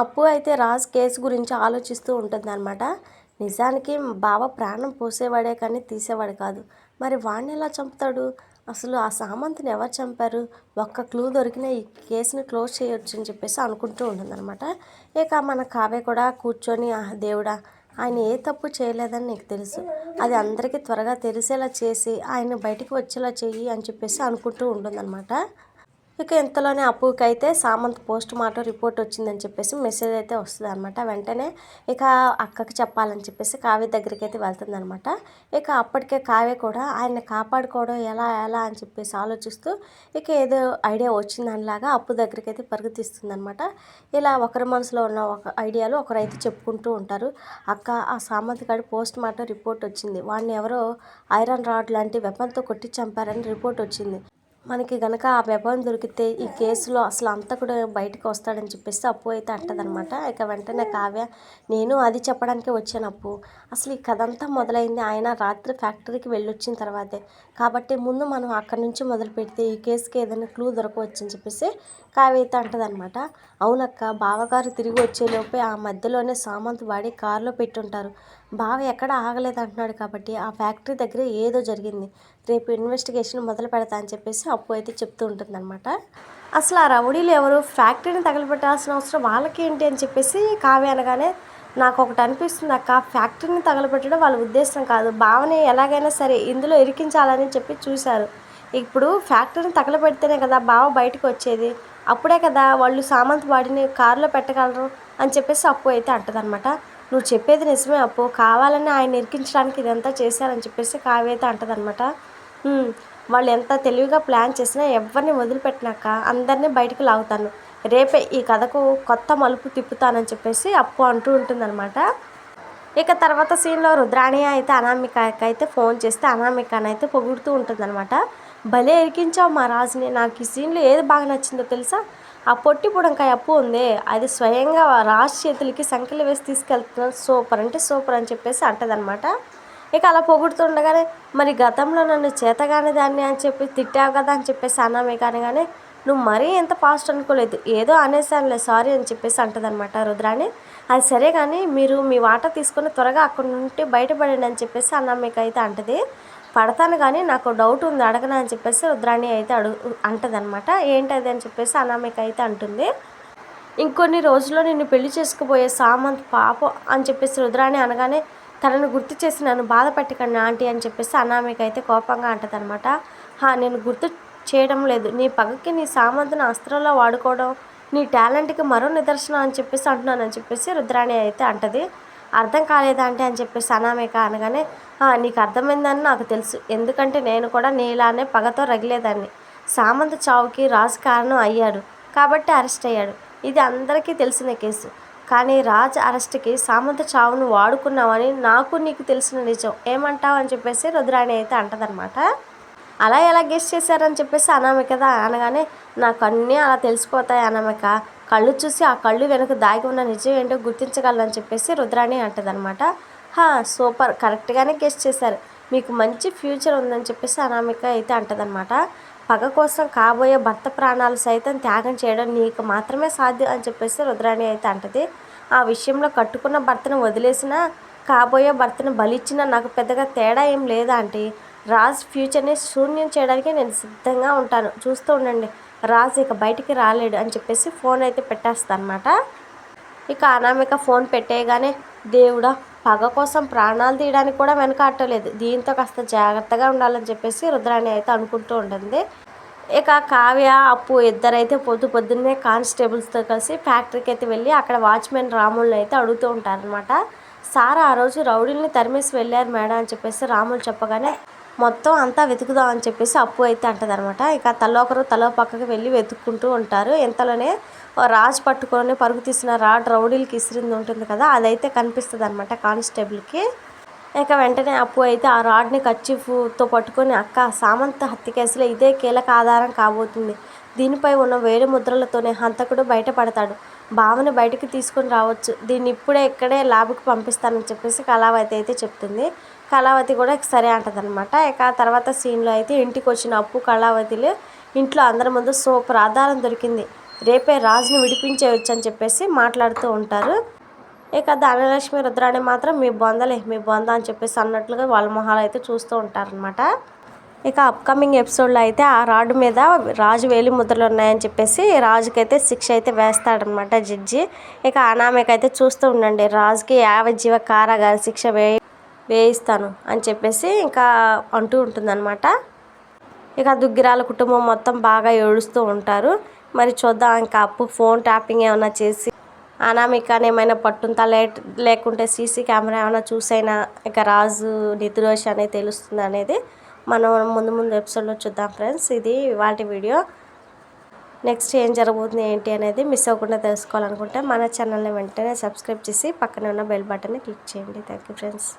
అప్పు అయితే రాజ్ కేసు గురించి ఆలోచిస్తూ ఉంటుందన్నమాట. నిజానికి బావ ప్రాణం పోసేవాడే కానీ తీసేవాడు కాదు. మరి వాడిని ఎలా చంపుతాడు? అసలు ఆ సామంత్ని ఎవరు చంపారు? ఒక్క క్లూ దొరికినా ఈ కేసుని క్లోజ్ చేయొచ్చు అని చెప్పేసి అనుకుంటూ ఉంటుందన్నమాట. ఇక మన కావ్య కూడా కూర్చొని దేవుడా, ఆయన ఏ తప్పు చేయలేదని నీకు తెలుసు, అది అందరికీ త్వరగా తెలిసేలా చేసి ఆయన బయటికి వచ్చేలా చెయ్యి అని చెప్పేసి అనుకుంటూ ఉంటుందన్నమాట. ఇక ఇంతలోనే అప్పుకైతే సామంత్ పోస్ట్ మార్టం రిపోర్ట్ వచ్చిందని చెప్పేసి మెసేజ్ అయితే వస్తుంది అనమాట. వెంటనే ఇక అక్కకి చెప్పాలని చెప్పేసి కావ్య దగ్గరికి అయితే వెళ్తుంది అనమాట. ఇక అప్పటికే కావ్య కూడా ఆయన్ని కాపాడుకోవడం ఎలా ఎలా అని చెప్పేసి ఆలోచిస్తూ ఇక ఏదో ఐడియా వచ్చిందనిలాగా అప్పు దగ్గరికి అయితే పరుగుతీస్తుంది అనమాట. ఇలా ఒకరి మనసులో ఉన్న ఒక ఐడియాలు ఒకరైతే చెప్పుకుంటూ ఉంటారు. అక్క, ఆ సామంత్ గారి పోస్ట్ మార్టం రిపోర్ట్ వచ్చింది, వాడిని ఎవరో ఐరన్ రాడ్ లాంటి వెపన్తో కొట్టి చంపారని రిపోర్ట్ వచ్చింది. మనకి గనక ఆ వెపన్ దొరికితే ఈ కేసులో అసలు అంతకుడు బయటకు వస్తాడని చెప్పేసి అప్పు అయితే అంటదనమాట. ఇక వెంటనే కావ్య, నేను అది చెప్పడానికే వచ్చాను అప్పు. అసలు ఈ కథ అంతా మొదలైంది ఆయన రాత్రి ఫ్యాక్టరీకి వెళ్ళొచ్చిన తర్వాతే, కాబట్టి ముందు మనం అక్కడి నుంచి మొదలు పెడితే ఈ కేసుకి ఏదైనా క్లూ దొరకవచ్చు అని చెప్పేసి కావ్య అయితే అంటదనమాట. అవునక్క, బావగారు తిరిగి వచ్చేలోపే ఆ మధ్యలోనే సామంత్ వాడి కారులో పెట్టుంటారు. బావ ఎక్కడ ఆగలేదు అంటున్నాడు కాబట్టి ఆ ఫ్యాక్టరీ దగ్గర ఏదో జరిగింది. రేపు ఇన్వెస్టిగేషన్ మొదలు పెడతా అని చెప్పేసి అప్పు అయితే చెప్తూ ఉంటుందన్నమాట. అసలు ఆ రౌడీలు ఎవరు? ఫ్యాక్టరీని తగలబెట్టాల్సిన అవసరం వాళ్ళకి ఏంటి అని చెప్పేసి కావ్య అనగానే, నాకు ఒకటి అనిపిస్తుంది అక్క, ఫ్యాక్టరీని తగలబెట్టడం వాళ్ళ ఉద్దేశం కాదు, బావని ఎలాగైనా సరే ఇందులో ఇరికించాలని చెప్పి చూశారు. ఇప్పుడు ఫ్యాక్టరీని తగలబెడితేనే కదా బావ బయటకు వచ్చేది, అప్పుడే కదా వాళ్ళు సామంత్ వాడిని కారులో పెట్టగలరు అని చెప్పేసి అప్పు అయితే అంటదనమాట. నువ్వు చెప్పేది నిజమే అప్పు, కావాలని ఆయన ఇరికించడానికి ఇదంతా చేశారని చెప్పేసి కావ్య అయితే అంటదనమాట. వాళ్ళు ఎంత తెలివిగా ప్లాన్ చేసినా ఎవరిని వదిలిపెట్టినాక అందరినీ బయటకు లాగుతాను, రేపే ఈ కథకు కొత్త మలుపు తిప్పుతానని చెప్పేసి అప్పు అంటూ ఉంటుందన్నమాట. ఇక తర్వాత సీన్లో రుద్రాణి అయితే అనామికకి అయితే ఫోన్ చేస్తే అనామికని అయితే పొగుడుతూ ఉంటుందన్నమాట. భలే ఇరికించావు మా రాజుని, నాకు ఈ సీన్లో ఏది బాగా నచ్చిందో తెలుసా? ఆ పొట్టి పుడంకాయ అప్పు ఉందే, అది స్వయంగా రాజు చేతులకి సంఖ్యలు వేసి తీసుకెళ్తున్నాను, సూపర్ అంటే సూపర్ అని చెప్పేసి అంటదనమాట. ఇక అలా పొగుడుతుండగానే, మరి గతంలో నన్ను చేతగాని దాన్ని అని చెప్పి తిట్టావు కదా అని చెప్పేసి అనామిక అనగానే, నువ్వు మరీ ఎంత ఫాస్ట్ అనుకోలేదు, ఏదో అనేసానులే సారీ అని చెప్పేసి అంటదనమాట రుద్రాణి. అది సరే కానీ మీరు మీ వాటా తీసుకొని త్వరగా అక్కడ నుండి బయటపడండి అని చెప్పేసి అనామిక అయితే అంటది. పడతాను కానీ నాకు డౌట్ ఉంది, అడగనా అని చెప్పేసి రుద్రాణి అయితే అంటదనమాట. ఏంటది అని చెప్పేసి అనామిక అయితే అంటుంది. ఇంకొన్ని రోజుల్లో నిన్ను పెళ్లి చేసుకుపోయే సామంత్ పాపం అని చెప్పేసి రుద్రాణి అనగానే, తనను గుర్తు చేసి నన్ను బాధ పెట్టకండి ఆంటీ అని చెప్పేసి అనామిక అయితే కోపంగా అంటదనమాట. నేను గుర్తు చేయడం లేదు, నీ పగకి నీ సామంత్ని అస్త్రంలో వాడుకోవడం నీ టాలెంట్కి మరో నిదర్శనం అని చెప్పేసి అంటున్నానని చెప్పేసి రుద్రాణి అయితే అంటది. అర్థం కాలేదంటే అని చెప్పేసి అనామిక అనగానే, నీకు అర్థమైందని నాకు తెలుసు, ఎందుకంటే నేను కూడా నీలానే పగతో రగిలేదాన్ని. సామంత్ చావుకి రాజు కారణం అయ్యాడు కాబట్టి అరెస్ట్ అయ్యాడు, ఇది అందరికీ తెలిసిన కేసు. కానీ రాజ్ అరెస్ట్కి సామంత్ చావును వాడుకున్నావని నాకు నీకు తెలిసిన నిజం, ఏమంటావు అని చెప్పేసి రుద్రాణి అయితే అంటదనమాట. అలా ఎలా గెస్ట్ చేశారని చెప్పేసి అనామిక అనగానే, నాకు అన్నీ అలా తెలిసిపోతాయి అనామిక, కళ్ళు చూసి ఆ కళ్ళు వెనుక దాగి ఉన్న నిజం ఏంటో గుర్తించగలనని చెప్పేసి రుద్రాణి అంటదనమాట. సూపర్, కరెక్ట్గానే గెస్ట్ చేశారు, మీకు మంచి ఫ్యూచర్ ఉందని చెప్పేసి అనామిక అయితే అంటదనమాట. పగ కోసం కాబోయే భర్త ప్రాణాలు సైతం త్యాగం చేయడం నీకు మాత్రమే సాధ్యం అని చెప్పేసి రుద్రాణి అయితే అంటది. ఆ విషయంలో కట్టుకున్న భర్తను వదిలేసినా కాబోయే భర్తను బలిచ్చినా నాకు పెద్దగా తేడా ఏం లేదా అంటే, రాజ్ ఫ్యూచర్ని శూన్యం చేయడానికి నేను సిద్ధంగా ఉంటాను, చూస్తూ ఉండండి, రాజ్ ఇక బయటికి రాలేడు అని చెప్పేసి ఫోన్ అయితే పెట్టేస్తాను అనమాట. ఇక అనామిక ఫోన్ పెట్టేయగానే, దేవుడా, పగ కోసం ప్రాణాలు తీయడానికి కూడా వెనకాడలేదు, దీంతో కాస్త జాగ్రత్తగా ఉండాలని చెప్పేసి రుద్రాణి అయితే అనుకుంటూ ఉంటుంది. ఇక కావ్య అప్పు ఇద్దరైతే పొద్దున్నే కానిస్టేబుల్స్తో కలిసి ఫ్యాక్టరీకి అయితే వెళ్ళి అక్కడ వాచ్మెన్ రాముల్ని అయితే అడుగుతూ ఉంటారనమాట. సార్ ఆ రోజు రౌడీల్ని తరిమేసి వెళ్ళారు మేడం అని చెప్పేసి రాములు చెప్పగానే, మొత్తం అంతా వెతుకుదాం అని చెప్పేసి అప్పు అయితే అంటదనమాట. ఇక తలో పక్కకి వెళ్ళి వెతుక్కుంటూ ఉంటారు. ఇంతలోనే రాజు పట్టుకొని పరుగు తీసిన రాడ్ రౌడీలకి ఇసిరింది ఉంటుంది కదా, అదైతే కనిపిస్తుంది అనమాట కానిస్టేబుల్కి. ఇక వెంటనే అప్పు అయితే ఆ రాడ్ని కర్చీఫ్తో పట్టుకొని, అక్క, సామంత్ హత్య కేసులో ఇదే కీలక ఆధారం కాబోతుంది, దీనిపై ఉన్న వేడి ముద్రలతోనే హంతకుడు బయటపడతాడు, బావని బయటికి తీసుకొని రావచ్చు, దీన్ని ఇక్కడే ల్యాబ్కి పంపిస్తానని చెప్పేసి కళావతి అయితే చెప్తుంది. కళావతి కూడా సరే అంటదనమాట. ఇక తర్వాత సీన్లో అయితే ఇంటికి వచ్చిన అప్పు కళావతిలు ఇంట్లో అందరి ముందు సూపర్ ఆధారం దొరికింది, రేపే రాజుని విడిపించేయచ్చు అని చెప్పేసి మాట్లాడుతూ ఉంటారు. ఇక ధనలక్ష్మి రుద్రాణి మాత్రం మీ బొంద అని చెప్పేసి అన్నట్లుగా వాళ్ళ మొహాలు అయితే చూస్తూ ఉంటారనమాట. ఇక అప్కమింగ్ ఎపిసోడ్లో అయితే ఆ రాడ్ మీద రాజు వేలి ముద్రలు ఉన్నాయని చెప్పేసి రాజుకైతే శిక్ష అయితే వేస్తాడనమాట జడ్జి. ఇక అనామికైతే చూస్తూ ఉండండి, రాజుకి యావజ్జీవ కారాగార శిక్ష వేయిస్తాను అని చెప్పేసి ఇంకా అంటూ ఉంటుందన్నమాట. ఇక దుగ్గిరాల కుటుంబం మొత్తం బాగా ఏడుస్తూ ఉంటారు. మరి చూద్దాం, ఇంకా అప్పు ఫోన్ ట్యాపింగ్ ఏమైనా చేసి అనామికని ఏమైనా పట్టుంతా లేకుంటే సీసీ కెమెరా ఏమైనా చూసైనా ఇక రాజు నిర్దోషి అనేది తెలుస్తుంది అనేది మనం ముందు ఎపిసోడ్లో చూద్దాం ఫ్రెండ్స్. ఇది వాటి వీడియో. నెక్స్ట్ ఏం జరగబోతుంది ఏంటి అనేది మిస్ అవ్వకుండా తెలుసుకోవాలనుకుంటే మన ఛానల్ని వెంటనే సబ్స్క్రైబ్ చేసి పక్కనే ఉన్న బెల్ బటన్ని క్లిక్ చేయండి. Thank you friends.